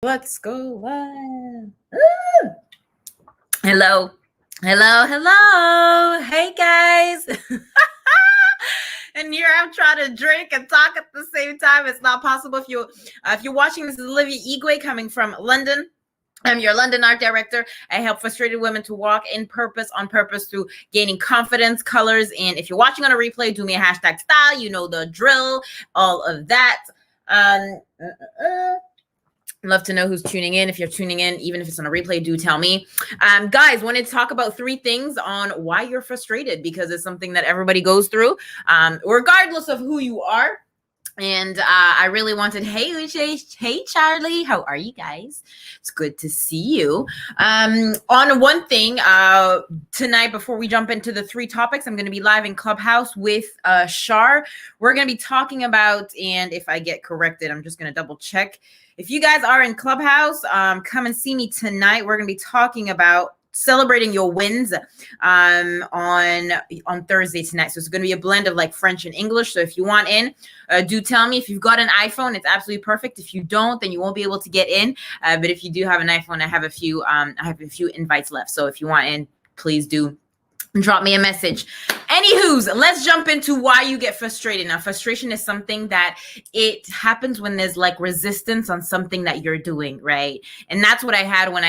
Let's go live. Hello. Hello. Hey, guys. And here I'm trying to drink and talk at the same time. It's not possible. If you're watching, this is Olivia Igwe coming from London. I'm your London art director. I help frustrated women to walk on purpose through gaining confidence, colors. And if you're watching on a replay, do me a hashtag style. You know the drill, all of that. Love to know who's tuning in. If you're tuning in, even if it's on a replay, do tell me. Guys, want to talk about 3 things on why you're frustrated, because it's something that everybody goes through, regardless of who you are. And I really wanted, hey, Uche, hey, Charlie, how are you guys? It's good to see you. On one thing, tonight, before we jump into the 3 topics, I'm going to be live in Clubhouse with Shar. We're going to be talking about, and if I get corrected, I'm just going to double check. If you guys are in Clubhouse, come and see me tonight. We're going to be talking about celebrating your wins on Thursday tonight. So it's going to be a blend of like French and English. So if you want in, do tell me. If you've got an iPhone, it's absolutely perfect. If you don't, then you won't be able to get in. But if you do have an iPhone, I have a few invites left. So if you want in, please do drop me a message. Anywho's, let's jump into why you get frustrated. Now, frustration is something that it happens when there's like resistance on something that you're doing, right? And that's what I had when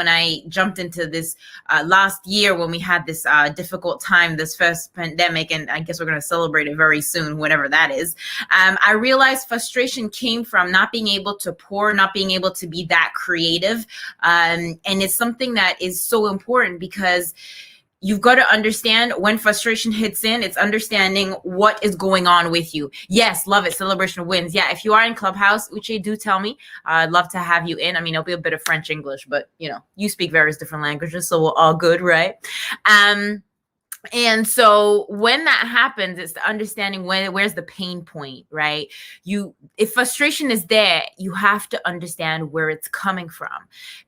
I jumped into this last year, when we had this difficult time, this first pandemic, and I guess we're going to celebrate it very soon, whatever that is. I realized frustration came from not being able to pour, not being able to be that creative. And it's something that is so important, because you've got to understand when frustration hits in, it's understanding what is going on with you. Yes, love it. Celebration of wins. Yeah, if you are in Clubhouse, Uche, do tell me. I'd love to have you in. I mean, it'll be a bit of French, English, but you speak various different languages, so we're all good, right? And so when that happens, it's the understanding where's the pain point, right? If frustration is there, you have to understand where it's coming from,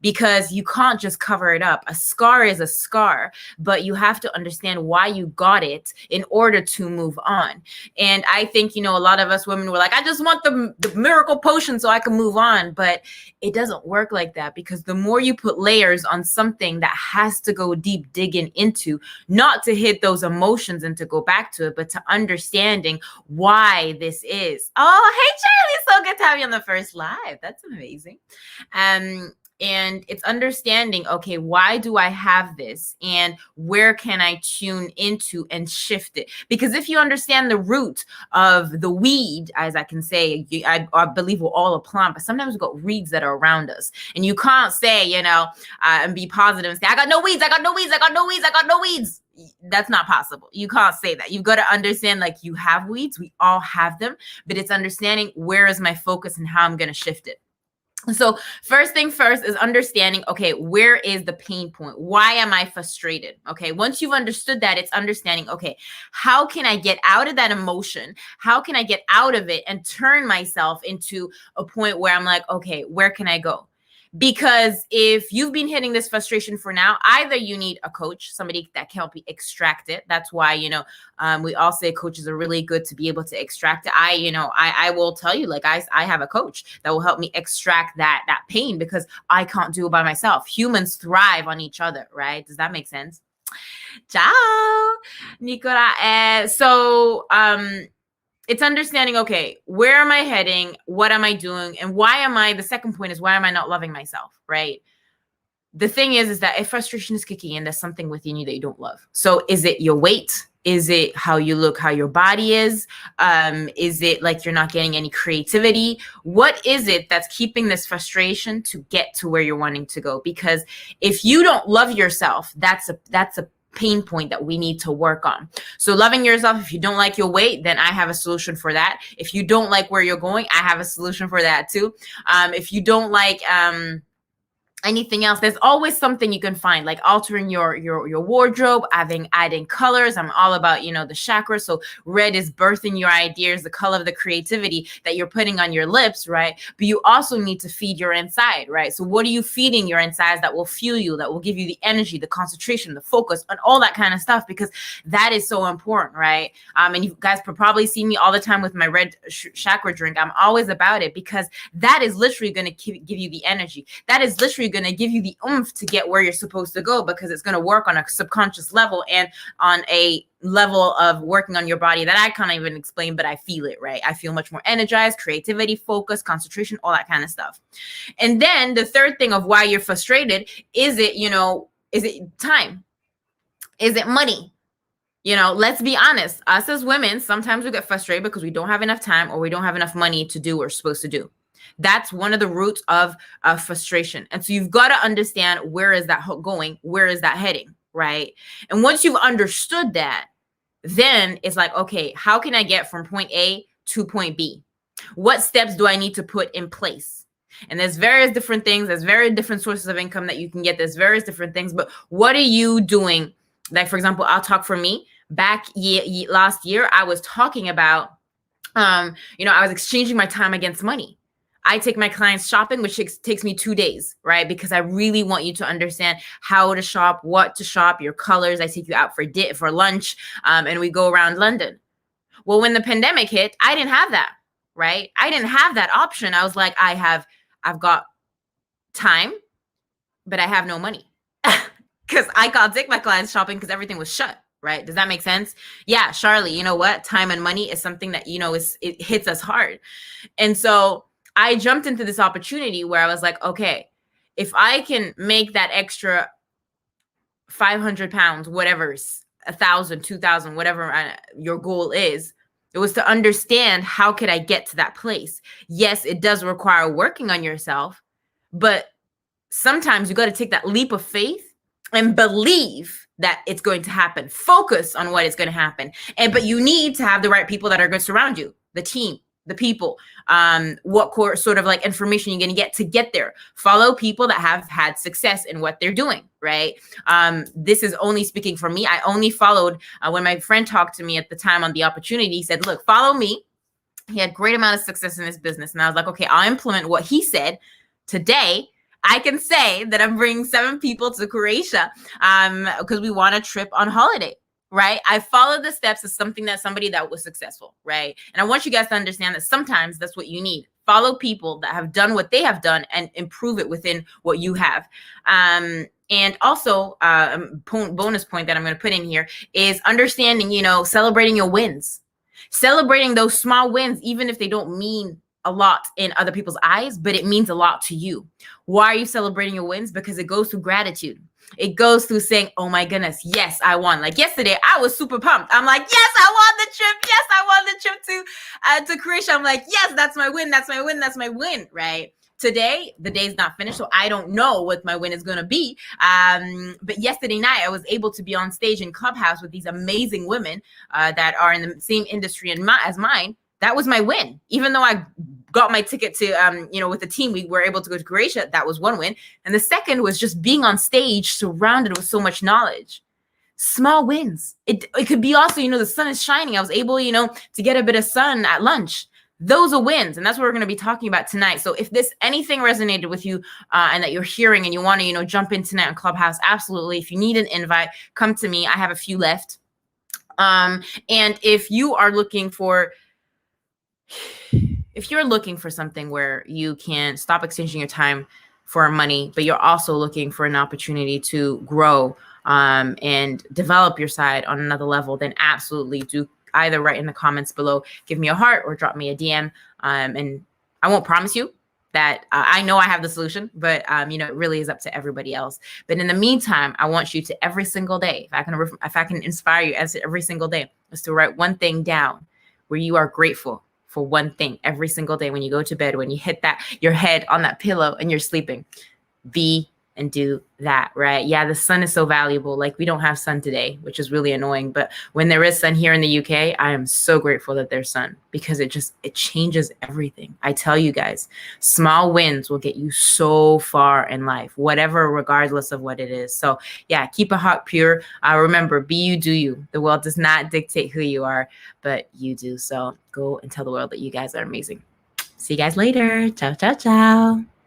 because you can't just cover it up. A scar is a scar, but you have to understand why you got it in order to move on. And I think, a lot of us women were like, I just want the miracle potion so I can move on. But it doesn't work like that, because the more you put layers on something that has to go deep digging into, not to hit those emotions and to go back to it, but to understanding why this is. Oh, hey, Charlie, so good to have you on the first live. That's amazing. And it's understanding, okay, why do I have this, and where can I tune into and shift it? Because if you understand the root of the weed, as I can say, I believe we're all a plant, but sometimes we've got weeds that are around us, and you can't say, and be positive and say, I got no weeds, I got no weeds, I got no weeds, I got no weeds. That's not possible. You can't say that. You've got to understand, like, you have weeds, we all have them, but it's understanding where is my focus and how I'm going to shift it. So first thing first is understanding, okay, where is the pain point? Why am I frustrated? Okay, once you've understood that, it's understanding, okay, how can I get out of that emotion? How can I get out of it and turn myself into a point where I'm like, okay, where can I go? Because if you've been hitting this frustration for now, either you need a coach, somebody that can help you extract it. That's why, we all say coaches are really good to be able to extract it. I will tell you, like, I have a coach that will help me extract that pain, because I can't do it by myself. Humans thrive on each other, right? Does that make sense? Ciao, Nicola. It's understanding, okay, where am I heading? What am I doing? And the second point is, why am I not loving myself, right? The thing is that if frustration is kicking in, there's something within you that you don't love. So is it your weight? Is it how you look, how your body is? Is it like you're not getting any creativity? What is it that's keeping this frustration to get to where you're wanting to go? Because if you don't love yourself, that's a pain point that we need to work on. So loving yourself, if you don't like your weight, then I have a solution for that. If you don't like where you're going, I have a solution for that too. If you don't like anything else, there's always something you can find, like altering your wardrobe, adding colors. I'm all about, you know, the chakras. So red is birthing your ideas, the color of the creativity that you're putting on your lips, right? But you also need to feed your inside, right? So what are you feeding your insides that will fuel you, that will give you the energy, the concentration, the focus, and all that kind of stuff? Because that is so important, right? And you guys probably see me all the time with my red chakra drink. I'm always about it, because that is literally going to give you the energy. That is literally going to give you the oomph to get where you're supposed to go, because it's going to work on a subconscious level and on a level of working on your body that I can't even explain, but I feel it, right? I feel much more energized, creativity, focus, concentration, all that kind of stuff. And then the third thing of why you're frustrated, is it, you know, is it time? Is it money? You know, let's be honest. Us as women, sometimes we get frustrated because we don't have enough time or we don't have enough money to do what we're supposed to do. That's one of the roots of frustration. And so you've got to understand, where is that going? Where is that heading? Right. And once you've understood that, then it's like, okay, how can I get from point A to point B? What steps do I need to put in place? And there's various different things. There's very different sources of income that you can get. There's various different things. But what are you doing? Like, for example, I'll talk for me. Back last year, I was talking about, you know, I was exchanging my time against money. I take my clients shopping, which takes me 2 days, right? Because I really want you to understand how to shop, what to shop, your colors. I take you out for lunch, and we go around London. Well, when the pandemic hit, I didn't have that, right? I didn't have that option. I was like, I've got time, but I have no money, because I can't take my clients shopping because everything was shut. Right? Does that make sense? Yeah, Charlie, you know what? Time and money is something that, you know, it hits us hard. And so I jumped into this opportunity where I was like, okay, if I can make that extra 500 pounds, whatever, 1,000, 2,000, whatever your goal is, it was to understand, how could I get to that place? Yes, it does require working on yourself, but sometimes you got to take that leap of faith and believe that it's going to happen. Focus on what is going to happen. But you need to have the right people that are going to surround you, the team, the people, what sort of like information you're going to get there. Follow people that have had success in what they're doing, right? This is only speaking for me. I only followed, when my friend talked to me at the time on the opportunity, he said, look, follow me. He had great amount of success in his business. And I was like, okay, I'll implement what he said. Today, I can say that I'm bringing 7 people to Croatia because we want a trip on holiday, right? I followed the steps as somebody that was successful, right? And I want you guys to understand that sometimes that's what you need. Follow people that have done what they have done and improve it within what you have. And also, bonus point that I'm going to put in here is understanding, you know, celebrating your wins. Celebrating those small wins, even if they don't mean a lot in other people's eyes, but it means a lot to you. Why are you celebrating your wins? Because it goes through gratitude. It goes through saying, oh my goodness, yes, I won. Like yesterday, I was super pumped. I'm like, yes, I won the trip. Yes, I won the trip to Croatia. I'm like, yes, that's my win. That's my win. That's my win, right? Today, the day's not finished, so I don't know what my win is going to be. But yesterday night, I was able to be on stage in Clubhouse with these amazing women that are in the same industry as mine. That was my win. Even though I got my ticket to, you know, with the team, we were able to go to Croatia. That was one win. And the second was just being on stage surrounded with so much knowledge. Small wins. It could be also, you know, the sun is shining. I was able, you know, to get a bit of sun at lunch. Those are wins. And that's what we're going to be talking about tonight. So if anything resonated with you and that you're hearing and you want to, you know, jump in tonight on Clubhouse, absolutely. If you need an invite, come to me. I have a few left. And if you're looking for something where you can stop exchanging your time for money, but you're also looking for an opportunity to grow and develop your side on another level, then absolutely do either write in the comments below, give me a heart, or drop me a DM. And I won't promise you that I know I have the solution, but you know, it really is up to everybody else. But in the meantime, I want you to every single day, if I can inspire you every single day, is to write one thing down where you are grateful for one thing every single day when you go to bed, when you hit your head on that pillow and you're sleeping. Be and do that, right? Yeah, the sun is so valuable. Like, we don't have sun today, which is really annoying. But when there is sun here in the UK, I am so grateful that there's sun, because it changes everything. I tell you guys, small wins will get you so far in life, whatever, regardless of what it is. So yeah, keep a heart pure. Remember, be you, do you. The world does not dictate who you are, but you do. So go and tell the world that you guys are amazing. See you guys later. Ciao, ciao, ciao.